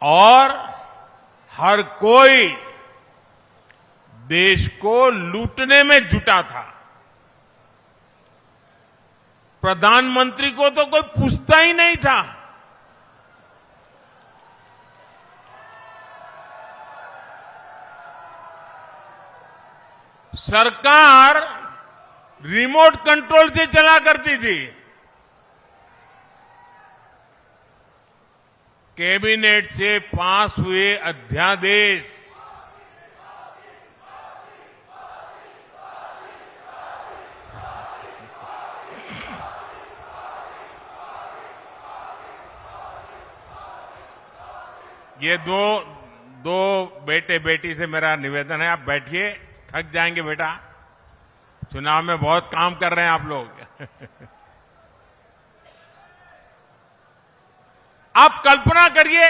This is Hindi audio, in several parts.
और हर कोई देश को लूटने में जुटा था। प्रधानमंत्री को तो कोई पूछता ही नहीं था। सरकार रिमोट कंट्रोल से चला करती थी। कैबिनेट से पास हुए अध्यादेश ये दो बेटे बेटी से मेरा निवेदन है, आप बैठिए, थक जाएंगे बेटा, चुनाव में बहुत काम कर रहे हैं आप लोग। आप कल्पना करिए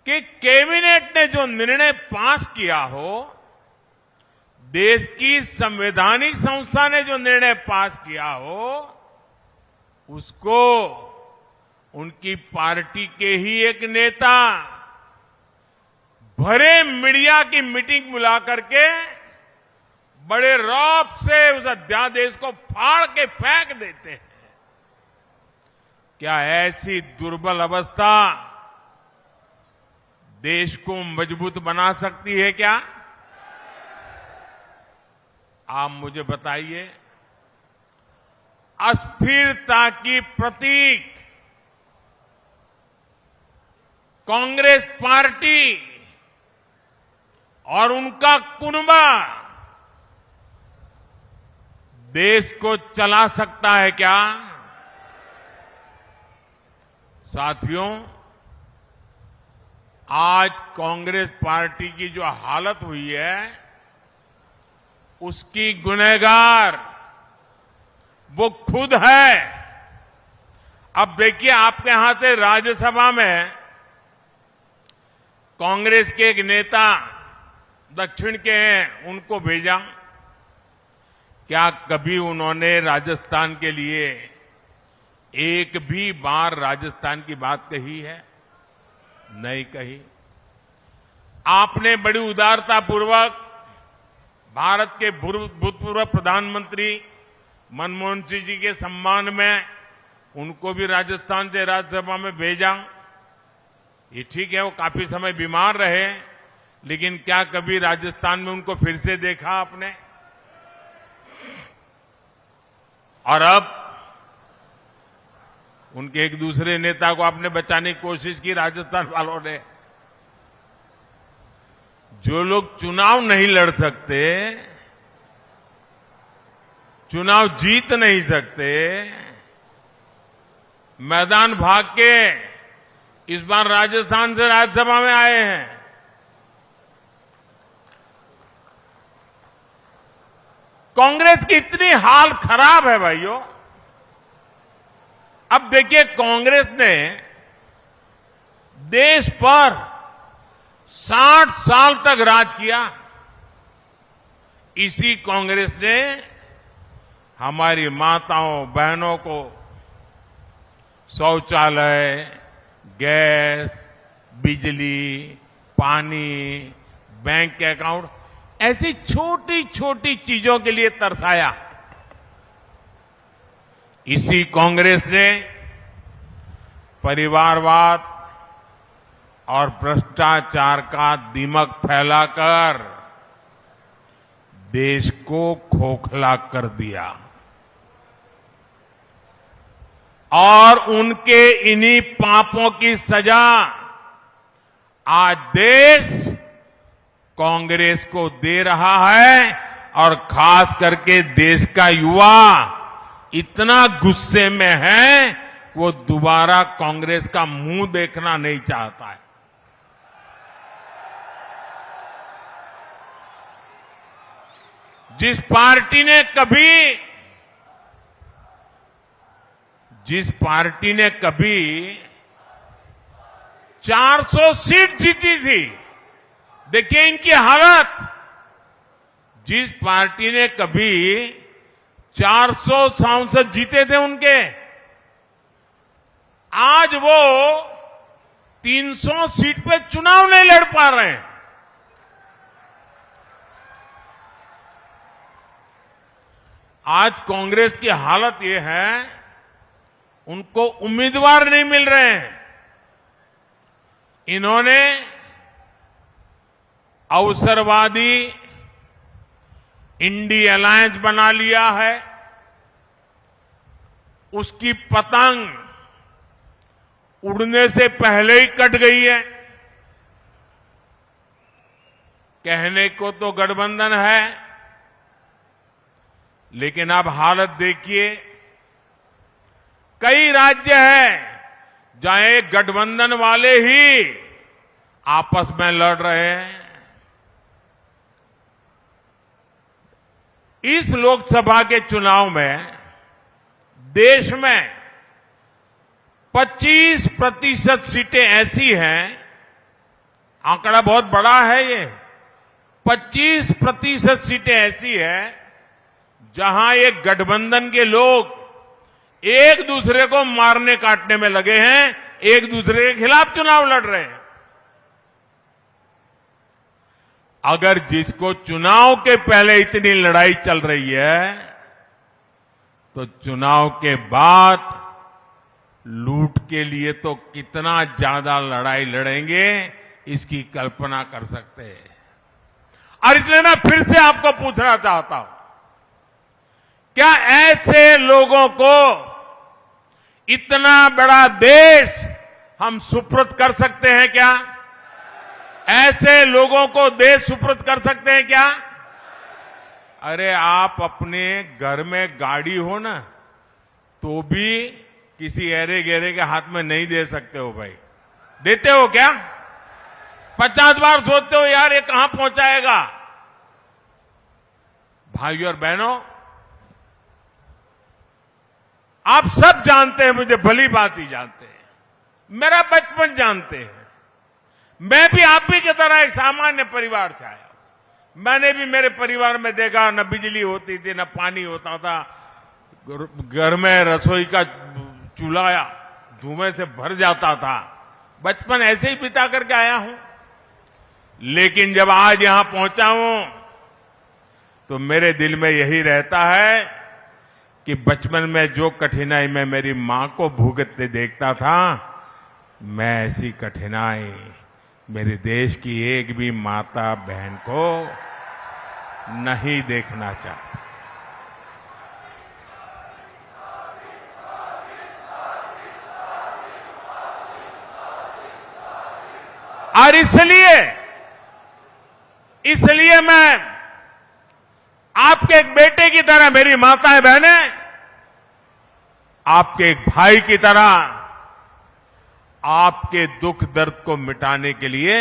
कि कैबिनेट ने जो निर्णय पास किया हो, देश की संवैधानिक संस्था ने जो निर्णय पास किया हो, उसको उनकी पार्टी के ही एक नेता भरे मीडिया की मीटिंग बुला करके बड़े रौब से उस अध्यादेश को फाड़ के फेंक देते हैं। क्या ऐसी दुर्बल अवस्था देश को मजबूत बना सकती है क्या? आप मुझे बताइए। अस्थिरता की प्रतीक कांग्रेस पार्टी और उनका कुनबा देश को चला सकता है क्या? साथियों, आज कांग्रेस पार्टी की जो हालत हुई है, उसकी गुनहगार वो खुद है। अब देखिए, आपके यहां से राज्यसभा में कांग्रेस के एक नेता दक्षिण के हैं, उनको भेजा। क्या कभी उन्होंने राजस्थान के लिए एक भी बार राजस्थान की बात कही है? नहीं कही। आपने बड़ी उदारतापूर्वक भारत के भूतपूर्व प्रधानमंत्री मनमोहन सिंह जी के सम्मान में उनको भी राजस्थान से राज्यसभा में भेजा। ये ठीक है, वो काफी समय बीमार रहे, लेकिन क्या कभी राजस्थान में उनको फिर से देखा आपने? और अब उनके एक दूसरे नेता को आपने बचाने की कोशिश की राजस्थान वालों ने। जो लोग चुनाव नहीं लड़ सकते, चुनाव जीत नहीं सकते, मैदान भाग के इस बार राजस्थान से राज्यसभा में आए हैं। कांग्रेस की इतनी हाल खराब है भाइयों। अब देखिए, कांग्रेस ने देश पर 60 साल तक राज किया। इसी कांग्रेस ने हमारी माताओं बहनों को शौचालय, गैस, बिजली, पानी, बैंक के अकाउंट, ऐसी छोटी छोटी चीजों के लिए तरसाया। इसी कांग्रेस ने परिवारवाद और भ्रष्टाचार का दीमक फैलाकर देश को खोखला कर दिया। और उनके इन्हीं पापों की सजा आज देश कांग्रेस को दे रहा है। और खास करके देश का युवा इतना गुस्से में है, वो दोबारा कांग्रेस का मुंह देखना नहीं चाहता है। जिस पार्टी ने कभी 400 सीट जीती थी, देखिए इनकी हालत। जिस पार्टी ने कभी 400 सांसद जीते थे उनके, आज वो 300 सीट पे चुनाव नहीं लड़ पा रहे हैं। आज कांग्रेस की हालत यह है, उनको उम्मीदवार नहीं मिल रहे हैं। इन्होंने अवसरवादी इंडी अलायंस बना लिया है। उसकी पतंग उड़ने से पहले ही कट गई है। कहने को तो गठबंधन है, लेकिन अब हालत देखिए, कई राज्य हैं जहां एक गठबंधन वाले ही आपस में लड़ रहे हैं। इस लोकसभा के चुनाव में देश में 25% सीटें ऐसी हैं, आंकड़ा बहुत बड़ा है ये, 25% सीटें ऐसी हैं जहां एक गठबंधन के लोग एक दूसरे को मारने काटने में लगे हैं, एक दूसरे के खिलाफ चुनाव लड़ रहे हैं। अगर जिसको चुनाव के पहले इतनी लड़ाई चल रही है, तो चुनाव के बाद लूट के लिए तो कितना ज्यादा लड़ाई लड़ेंगे, इसकी कल्पना कर सकते हैं। और इसलिए मैं फिर से आपको पूछना चाहता हूं, क्या ऐसे लोगों को इतना बड़ा देश हम सुपुर्द कर सकते हैं क्या? ऐसे लोगों को देश सुपुर्द कर सकते हैं क्या? अरे आप अपने घर में गाड़ी हो ना, तो भी किसी ऐरे गहरे के हाथ में नहीं दे सकते हो भाई। देते हो क्या? 50 बार सोचते हो यार ये कहां पहुंचाएगा। भाइयों और बहनों, आप सब जानते हैं, मुझे भली बात ही जानते हैं, मेरा बचपन जानते हैं। मैं भी आप ही की तरह एक सामान्य परिवार से आया। मैंने भी मेरे परिवार में देखा, न बिजली होती थी, न पानी होता था, घर में रसोई का चूल्हा धुएं से भर जाता था। बचपन ऐसे ही बिता करके आया हूं। लेकिन जब आज यहां पहुंचा हूं, तो मेरे दिल में यही रहता है कि बचपन में जो कठिनाई मैं मेरी मां को भुगतते देखता था, मैं ऐसी कठिनाई मेरे देश की एक भी माता बहन को नहीं देखना चाहता। और इसलिए मैं आपके एक बेटे की तरह, मेरी माताएं बहनें आपके एक भाई की तरह, आपके दुख दर्द को मिटाने के लिए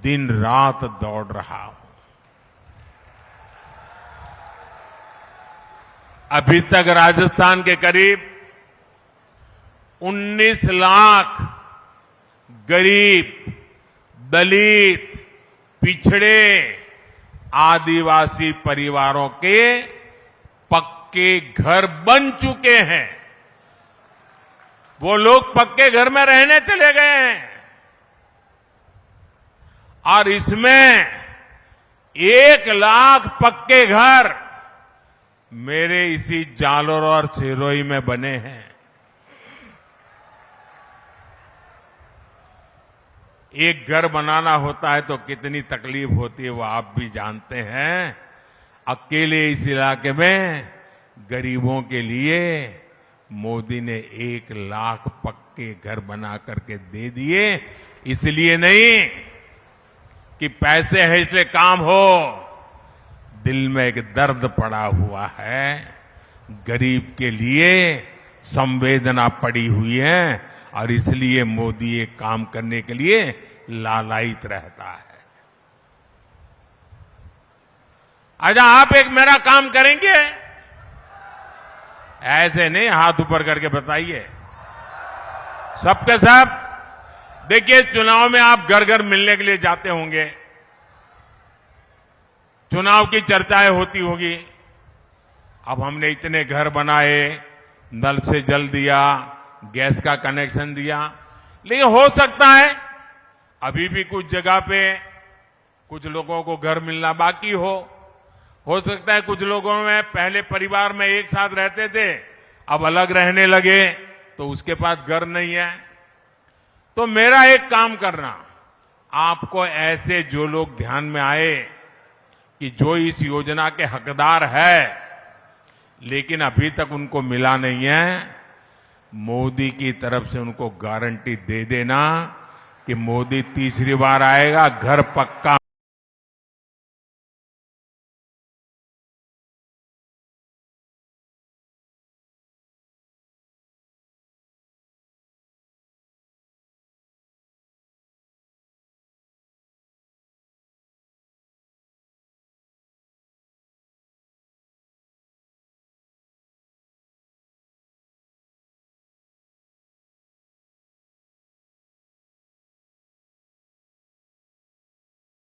दिन रात दौड़ रहा हूं। अभी तक राजस्थान के करीब 19 लाख गरीब, दलित, पिछड़े, आदिवासी परिवारों के पक्के घर बन चुके हैं। वो लोग पक्के घर में रहने चले गए हैं। और इसमें 1 लाख पक्के घर मेरे इसी जालोर और सिरोही में बने हैं। एक घर बनाना होता है तो कितनी तकलीफ होती है, वो आप भी जानते हैं। अकेले इस इलाके में गरीबों के लिए मोदी ने 1 लाख पक्के घर बना करके दे दिए। इसलिए नहीं कि पैसे है इसलिए काम हो, दिल में एक दर्द पड़ा हुआ है। गरीब के लिए संवेदना पड़ी हुई है, और इसलिए मोदी ये काम करने के लिए लालायित रहता है। अच्छा, आप एक मेरा काम करेंगे? ऐसे नहीं, हाथ ऊपर करके बताइए सबके सब। देखिए, चुनाव में आप घर घर मिलने के लिए जाते होंगे, चुनाव की चर्चाएं होती होगी। अब हमने इतने घर बनाए, नल से जल दिया, गैस का कनेक्शन दिया, लेकिन हो सकता है अभी भी कुछ जगह पे कुछ लोगों को घर मिलना बाकी हो सकता है कुछ लोगों में पहले परिवार में एक साथ रहते थे, अब अलग रहने लगे तो उसके पास घर नहीं है। तो मेरा एक काम करना, आपको ऐसे जो लोग ध्यान में आए कि जो इस योजना के हकदार है लेकिन अभी तक उनको मिला नहीं है, मोदी की तरफ से उनको गारंटी दे देना कि मोदी तीसरी बार आएगा, घर पक्का